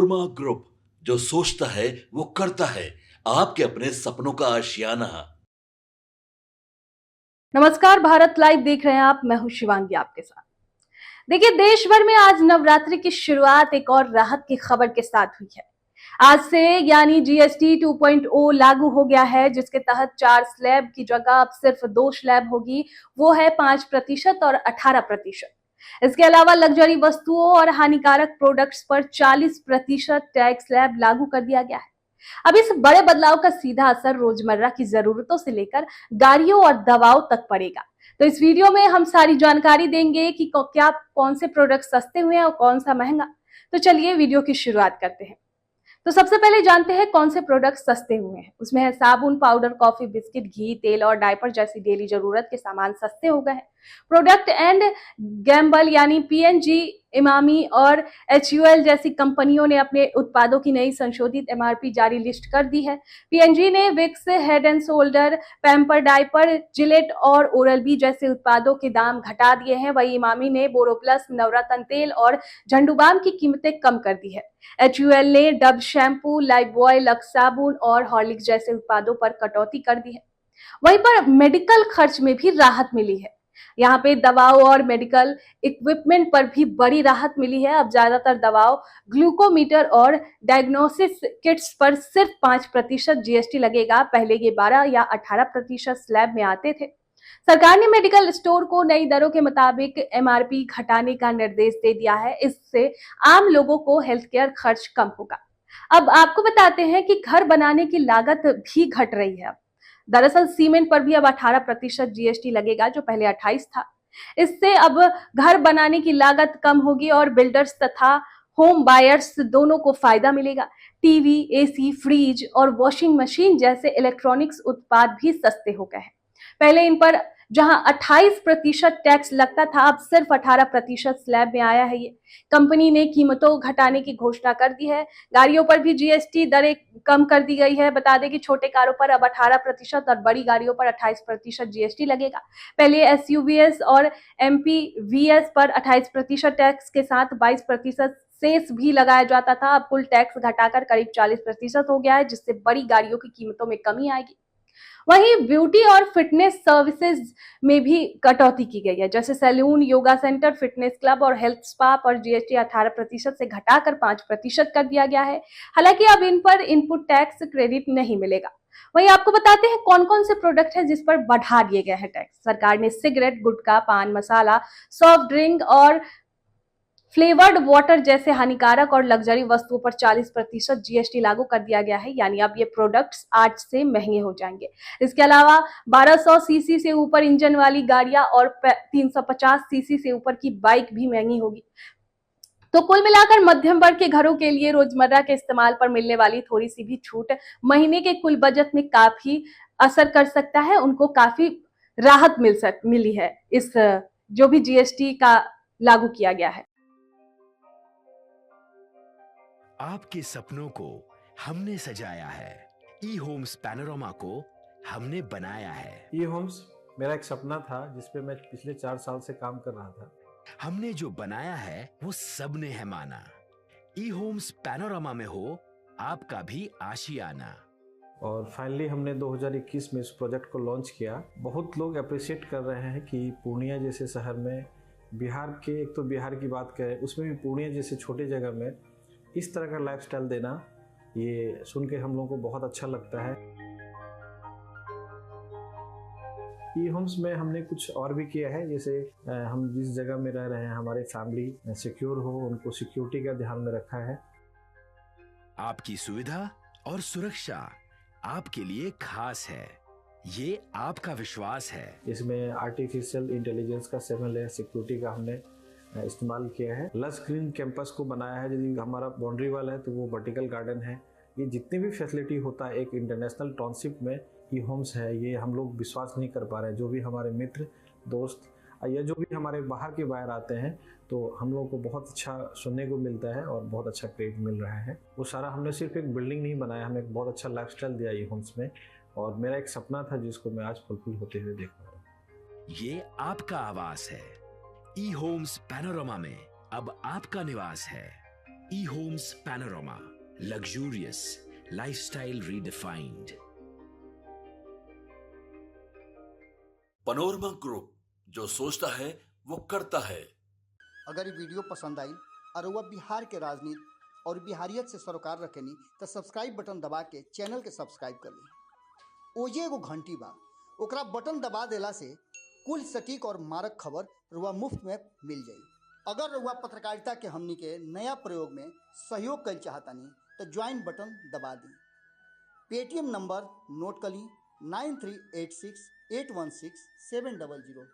Korma group, जो सोचता है वो करता है। आपके अपने सपनों का आशियाना। नमस्कार, भारत लाइव देख रहे हैं आप। मैं हूं शिवांगी आपके साथ। देखिए, देश भर में आज नवरात्रि की शुरुआत एक और राहत की खबर के साथ हुई है। आज से यानी जीएसटी 2.0 लागू हो गया है, जिसके तहत 4 स्लैब की जगह अब सिर्फ 2 स्लैब होगी। वो है 5% और 18%। इसके अलावा लग्जरी वस्तुओं और हानिकारक प्रोडक्ट्स पर 40% टैक्स स्लैब लागू कर दिया गया है। अब इस बड़े बदलाव का सीधा असर रोजमर्रा की जरूरतों से लेकर गाड़ियों और दवाओं तक पड़ेगा। तो इस वीडियो में हम सारी जानकारी देंगे कि क्या कौन से प्रोडक्ट सस्ते हुए हैं और कौन सा महंगा। तो चलिए वीडियो की शुरुआत करते हैं। तो सबसे पहले जानते हैं कौन से प्रोडक्ट सस्ते हुए हैं। उसमें है साबुन, पाउडर, कॉफी, बिस्किट, घी, तेल और डायपर जैसी डेली जरूरत के सामान सस्ते हो गए हैं। प्रोडक्ट एंड गैम्बल यानी पीएनजी, इमामी और एचयूएल जैसी कंपनियों ने अपने उत्पादों की नई संशोधित एमआरपी जारी लिस्ट कर दी है। पीएनजी ने Vicks, head and shoulder, pamper diaper, Gillette और ओरल बी जैसे उत्पादों के दाम घटा दिए हैं। वही इमामी ने बोरोप्लस, नवरत्न तेल और झंडुबाम की कीमतें कम कर दी है। एचयूएल ने डब शैम्पू, लाइफबॉय, लक्स साबुन और हॉर्लिक्स जैसे उत्पादों पर कटौती कर दी है। वहीं पर मेडिकल खर्च में भी राहत मिली है। यहाँ पे दवाओं और मेडिकल इक्विपमेंट पर भी बड़ी राहत मिली है। अब ज्यादातर दवाओं, ग्लूकोमीटर और डायग्नोसिस किट्स पर सिर्फ 5% जीएसटी लगेगा। पहले ये 12 या 18% स्लैब में आते थे। सरकार ने मेडिकल स्टोर को नई दरों के मुताबिक एमआरपी घटाने का निर्देश दे दिया है। इससे आम लोगों को हेल्थ केयर खर्च कम होगा। अब आपको बताते हैं कि घर बनाने की लागत भी घट रही है। दरअसल सीमेंट पर भी अब 18% जीएसटी लगेगा, जो पहले 28 था। इससे अब घर बनाने की लागत कम होगी और बिल्डर्स तथा होम बायर्स दोनों को फायदा मिलेगा। टीवी, एसी, फ्रिज और वॉशिंग मशीन जैसे इलेक्ट्रॉनिक्स उत्पाद भी सस्ते हो गए हैं। पहले इन पर जहां 28% टैक्स लगता था, अब सिर्फ 18% स्लैब में आया है। ये कंपनी ने कीमतों घटाने की घोषणा कर दी है। गाड़ियों पर भी जीएसटी दरें कम कर दी गई है। बता दें कि छोटे कारों पर अब 18% और बड़ी गाड़ियों पर 28% जीएसटी लगेगा। पहले एसयूवीएस और एमपीवीएस पर 28% टैक्स के साथ 22% सेस भी लगाया जाता था। अब कुल टैक्स घटाकर करीब 40% हो गया है, जिससे बड़ी गाड़ियों की कीमतों में कमी आएगी। वहीं ब्यूटी और फिटनेस सर्विसेज में भी कटौती की गई है, जैसे salon, yoga centre, fitness club और हेल्थ स्पा पर जीएसटी 18% से घटाकर 5% कर दिया गया है। हालांकि अब इन पर इनपुट टैक्स क्रेडिट नहीं मिलेगा। वहीं आपको बताते हैं कौन कौन से प्रोडक्ट है जिस पर बढ़ा दिए गए हैं टैक्स। सरकार ने सिगरेट, गुटखा, पान मसाला, सॉफ्ट ड्रिंक और फ्लेवर्ड वाटर जैसे हानिकारक और लग्जरी वस्तुओं पर 40% जीएसटी लागू कर दिया गया है। यानी अब ये प्रोडक्ट्स आज से महंगे हो जाएंगे। इसके अलावा 1200 सीसी से ऊपर इंजन वाली गाड़ियां और 350 सीसी से ऊपर की बाइक भी महंगी होगी। तो कुल मिलाकर मध्यम वर्ग के घरों के लिए रोजमर्रा के इस्तेमाल पर मिलने वाली थोड़ी सी भी छूट महीने के कुल बजट में काफी असर कर सकता है। उनको काफी राहत मिली है इस जो भी जीएसटी का लागू किया गया है। आपके सपनों को हमने सजाया है। ई होम्स पैनोरमा को हमने बनाया है। ई होम्स मेरा एक सपना था जिस पे मैं पिछले 4 साल से काम कर रहा था। हमने जो बनाया है वो सबने है माना। ई होम्स पैनोरमा में हो आपका भी आशियाना। और फाइनली हमने 2021 में इस प्रोजेक्ट को लॉन्च किया। बहुत लोग अप्रिशिएट कर रहे हैं कि पूर्णिया जैसे शहर में, बिहार के, एक तो बिहार की बात करें उसमें भी पूर्णिया जैसे छोटे जगह में इस तरह का लाइफस्टाइल देना, ये सुन के हम लोगों को बहुत अच्छा लगता है। ई होम्स में हमने कुछ और भी किया है, जैसे हम जिस जगह में रह रहे हैं हमारे फैमिली सिक्योर हो, उनको सिक्योरिटी का ध्यान में रखा है। आपकी सुविधा और सुरक्षा आपके लिए खास है, ये आपका विश्वास है। इसमें आर्टिफिशियल इंटेलिजेंस का 7 लेयर सिक्योरिटी का हमने इस्तेमाल किया है। लस ग्रीन कैंपस को बनाया है। यदि हमारा बाउंड्री वाल है तो वो वर्टिकल गार्डन है। ये जितनी भी फैसिलिटी होता है एक इंटरनेशनल टाउनशिप में ई होम्स है, ये हम लोग विश्वास नहीं कर पा रहे हैं। जो भी हमारे मित्र, दोस्त या जो भी हमारे बाहर के बाहर आते हैं तो हम लोग को बहुत अच्छा सुनने को मिलता है और बहुत अच्छा क्रेडिट मिल रहा है। वो सारा हमने सिर्फ एक बिल्डिंग नहीं बनाया, हमें एक बहुत अच्छा लाइफस्टाइल दिया ई होम्स में, और मेरा एक सपना था जिसको मैं आज फुलफिल होते हुए देख पा रहा हूँ। ये आपका आवास है। ई होम्स पैनोरमा में अब आपका निवास है। E-Homes Panorama, luxurious lifestyle redefined. Panorama group, जो सोचता है वो करता है। अगर ये वीडियो पसंद आई और वह बिहार के राजनीति और बिहारियत से सरोकार रखेनी तो सब्सक्राइब बटन दबा के चैनल के सब्सक्राइब कर ली। ओजे एगो घंटी बा, ओकरा बटन दबा देला से कुल सटीक और मारक खबर रुआ मुफ्त में मिल जाई। अगर रुआ पत्रकारिता के हमनी के नया प्रयोग में सहयोग कर चाहतानी तो ज्वाइन बटन दबा दी। पेटीएम नंबर नोट कर ली 9386816700।